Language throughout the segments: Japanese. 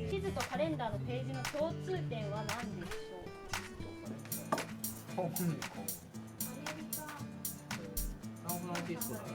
地図とカレンダーのページの共通点は何でしょう？香港にサンフランシスコだな。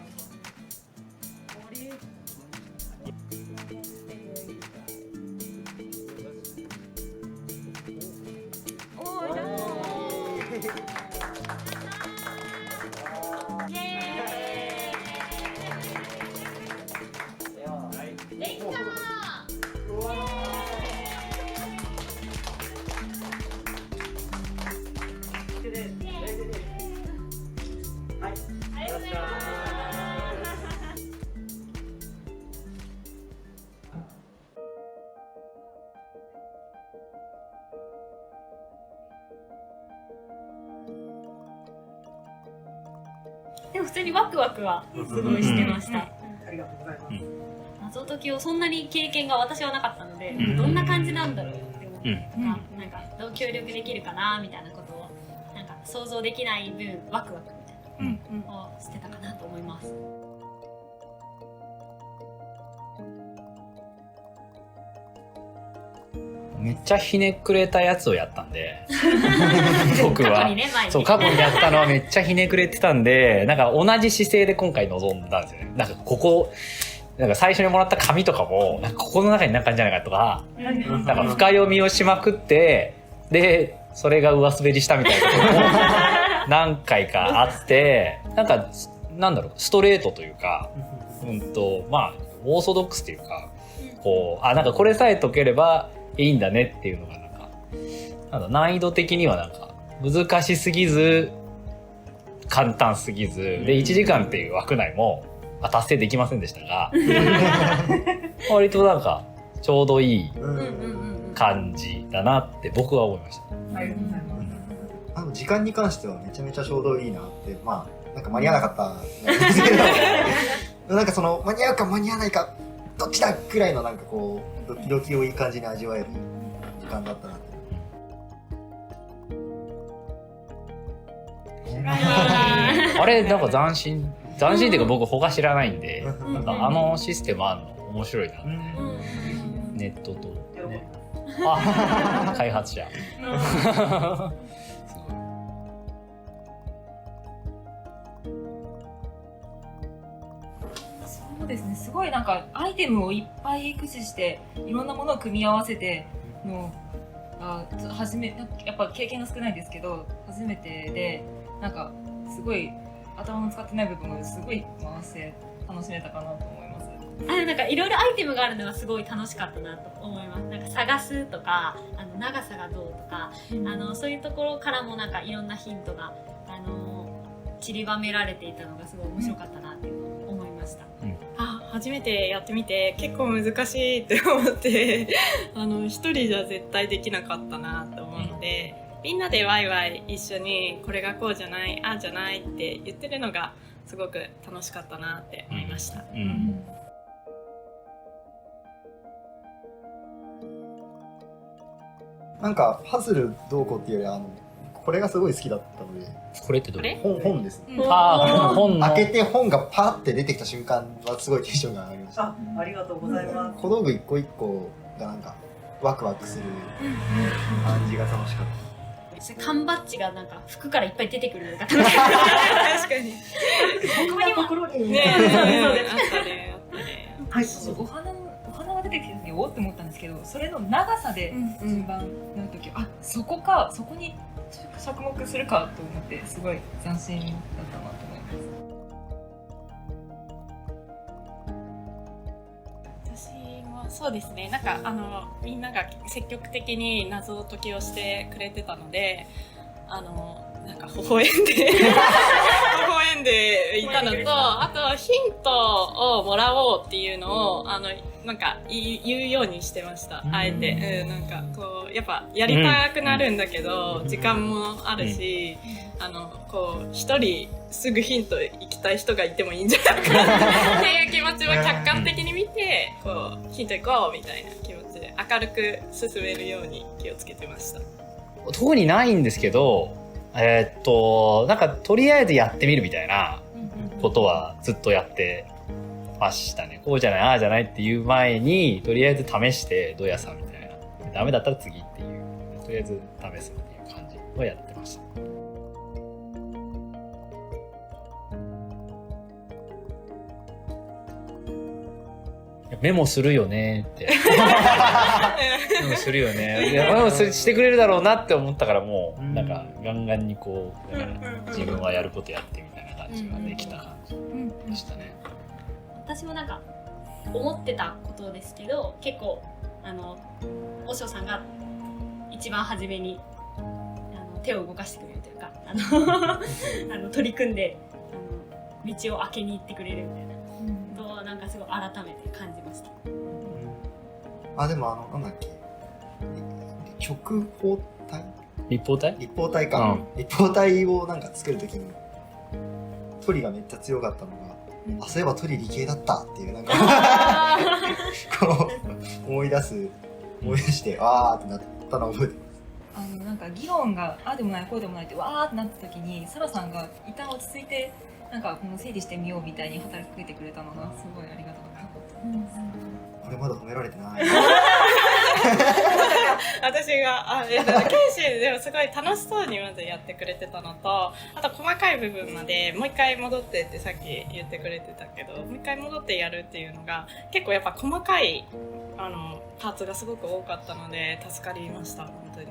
でも普通にワクワクはすごいしてました。ありがとうございます。謎解きをそんなに経験が私はなかったので、どんな感じなんだろうって思ってとか、なんかどう協力できるかなみたいなことをなんか想像できない分ワクワクみたいなをしてたかなと思います。めっちゃひねくれたやつをやったんで僕は過去にね、前にそう過去にやったのはめっちゃひねくれてたんで、なんか同じ姿勢で今回臨んだんですよね。なんかここなんか最初にもらった紙とかもなんかここの中に何かあるんじゃないかとか、なんか深読みをしまくってでそれが上滑りしたみたいなことも何回かあって、なんかなんだろうストレートというか、まあオーソドックスというか、こうなんかこれさえ解ければいいんだねっていうのがなんか難易度的にはなんか難しすぎず簡単すぎずで1時間っていう枠内も達成できませんでしたが割となんかちょうどいい感じだなって僕は思いました。ありがとうございます。時間に関してはめちゃめちゃちょうどいいなって、まあなんか間に合わなかったんですけどなんかその間に合うか間に合わないかどっちだくらいのなんかこうドキドキをいい感じに味わえる時間だったなって。あれなんか斬新っていうか僕他知らないんで、なんかあのシステムあるの面白いなって、ネットとね開発者そうですね、すごいなんかアイテムをいっぱい駆使していろんなものを組み合わせてのやっぱ経験が少ないですけど初めてで、なんかすごい頭の使ってない部分がすごい回して楽しめたかなと思います。なんかいろいろアイテムがあるのはすごい楽しかったなと思います。なんか探すとか長さがどうとか、そういうところからもなんかいろんなヒントが散りばめられていたのがすごい面白かったなっていうのを思いました。初めてやってみて結構難しいって思って一人じゃ絶対できなかったなと思うので、みんなでワイワイ一緒にこれがこうじゃないああじゃないって言ってるのがすごく楽しかったなって思いました。なんかパズルどうこうっていうよりこれがすごい好きだったので、これってどれ？本ですね。本の開けて本がパーって出てきた瞬間はすごいテンションが上がりました。ありがとうございます。小道具一個一個がなんかワクワクする感じが楽しかった。缶バッジがなんか服からいっぱい出てくるのが楽しかった。確かにこんなところにねえ、そうです。あったね。はい、お花が出てきた時おって思ったんですけど、それの長さで順番になる時、そこに着目するかと思ってすごい斬新だったなと思います。私もそうですね。なんかみんなが積極的に謎解きをしてくれてたので、なんか微笑んでいたのと、あとヒントをもらおうっていうのをなんか言うようにしてました。あえて、なんかこうやっぱやりたくなるんだけど、時間もあるし、こう一人すぐヒント行きたい人がいてもいいんじゃないかなっていう気持ちを客観的に見て、こうヒント行こうみたいな気持ちで明るく進めるように気をつけてました。特にないんですけど、なんかとりあえずやってみるみたいなことはずっとやってましたね。こうじゃないああじゃないっていう前にとりあえず試してどうやさみたいなダメだったら次っていうとりあえず試すっていう感じをやってました。メモするよねってメモするよね。いやメモしてくれるだろうなって思ったからもうなんかガンガンにこう自分はやることやってみたいな感じができた感じでしたね。私もなんか思ってたことですけど、結構おしょうさんが一番初めに手を動かしてくれるというか取り組んで道を開けに行ってくれるみたいなとなんかすごい改めて感じました。あ、でもなんだっけ、直方体立方体？立方体か、立方体をなんか作るときにトリがめっちゃ強かったのが、あ、そういえばトリ理系だったっていうなんかこう思い出して、あーってなったのを覚えてます。なんか議論がああでもないこうでもないってわーってなった時にサラさんが一旦落ち着いてなんかこの整理してみようみたいに働きかけてくれたのがすごいありがたかったです。俺まだ褒められてない私がケンシーでもすごい楽しそうにまずやってくれてたのと、あと細かい部分までもう一回戻ってってさっき言ってくれてたけど、もう一回戻ってやるっていうのが結構やっぱ細かいパーツがすごく多かったので助かりました本当に。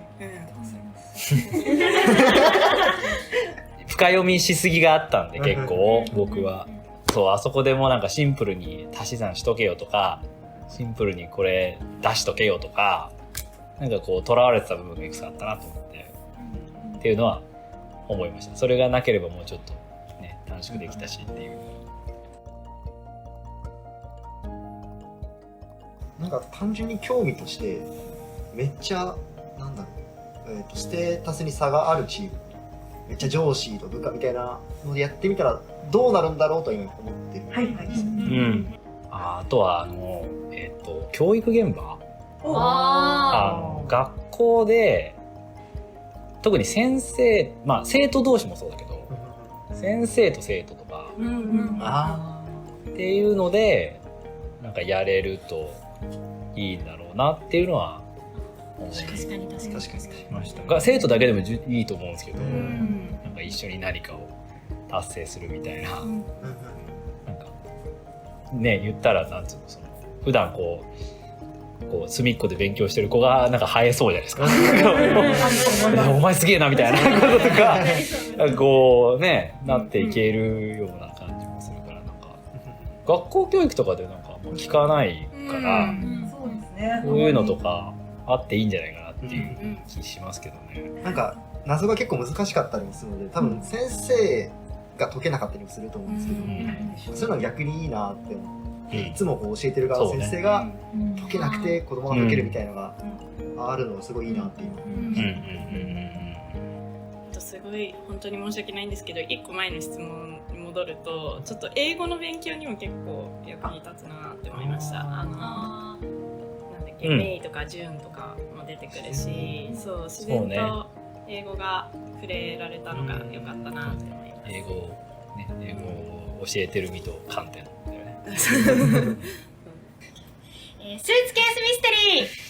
深読みしすぎがあったんで結構僕はそうあそこでもなんかシンプルに足し算しとけよとかシンプルにこれ出しとけよとかなんかこうとらわれてた部分がいくつかあったなと思ってっていうのは思いました。それがなければもうちょっとね短縮できたしっていう。なんか単純に興味としてめっちゃなんだろう、ステータスに差があるチーム、めっちゃ上司と部下みたいなのでやってみたらどうなるんだろうと今思ってる。はいはい。あとは教育現場、学校で特に先生、まあ生徒同士もそうだけど先生と生徒とかっていうのでなんかやれるといいんだろうなっていうのは思いました。生徒だけでもいいと思うんですけど、なんか一緒に何かを達成するみたいな、なんかね言ったらなんつうのその普段こう隅っこで勉強してる子がなんか生えそうじゃないですか。お前すげえなみたいなこととかこうねなっていけるような感じもするからなんか学校教育とかでなんか聞かないから、そうですね。こういうのとかあっていいんじゃないかなっていう気しますけどね。なんか謎が結構難しかったりもするので多分先生が解けなかったりもすると思うんですけど、そういうのは逆にいいなって思って。いつもこう教えてる側の先生が解けなくて子供が解けるみたいなのがあるのはすごいいいなって今思いました。すごい本当に申し訳ないんですけど1個前の質問に戻るとちょっと英語の勉強にも結構役に立つなって思いました。なんだっけ、メイとかジューンとかも出てくるし、そう自然と英語が触れられたのが良かったなって思います。英語を教えてる身と観点だよね。スーツケースミステリー